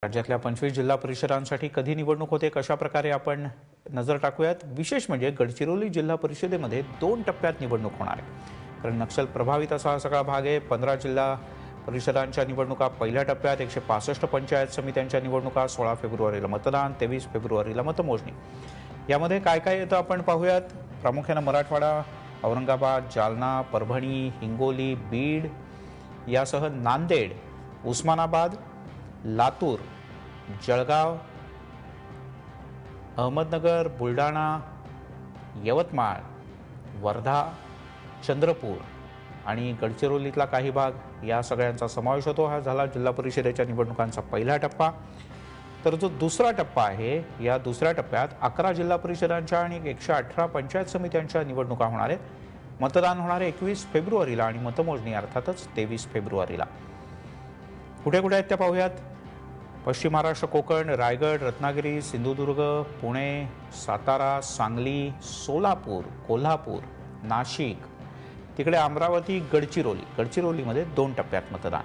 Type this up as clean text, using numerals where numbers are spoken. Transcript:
राज्यातल्या 25 जिल्हा परिषदांसाठी कधी निवडणूक होते, कशा प्रकारे आपण नजर टाकूयात। विशेष म्हणजे गडचिरोली जिल्हा परिषदेमध्ये 2 टप्प्यात निवडणूक होणार आहे। कारण नक्षल प्रभावित असा सगळा भाग आहे। 15 जिल्हा परिषदांच्या निवडणुका पहिल्या टप्प्यात, 165 पंचायत समित्यांच्या निवडणुका, 16 फेब्रुवारीला मतदान, 23 फेब्रुवारीला मतमोजणी। यामध्ये काय काय येतं आपण पाहूयात। प्रामुख्याने मराठवाडा, औरंगाबाद, जालना, परभणी, हिंगोली, बीड यासह नांदेड, उस्मानाबाद, लातूर, जळगाव, अहमदनगर, बुलढाणा, यवतमाळ, वर्धा, चंद्रपूर आणि गडचिरोलीतला काही भाग या सगळ्यांचा समावेश होतो। हा झाला जिल्हा परिषदेच्या निवडणुकांचा पहिला टप्पा। तर जो दुसरा टप्पा आहे, या दुसऱ्या टप्प्यात 11 जिल्हा परिषदांच्या आणि 118 पंचायत समित्यांच्या निवडणुका होणार आहेत। मतदान होणार आहे 21 फेब्रुवारीला आणि मतमोजणी अर्थातच 23 फेब्रुवारीला। कुठे कुठे आहेत त्या पाहूयात। पश्चिम महाराष्ट्र, कोकण, रायगड, रत्नागिरी, सिंधुदुर्ग, पुणे, सातारा, सांगली, सोलापूर, कोल्हापूर, नाशिक, तिकडे अमरावती, गडचिरोलीमध्ये 2 टप्प्यात मतदान।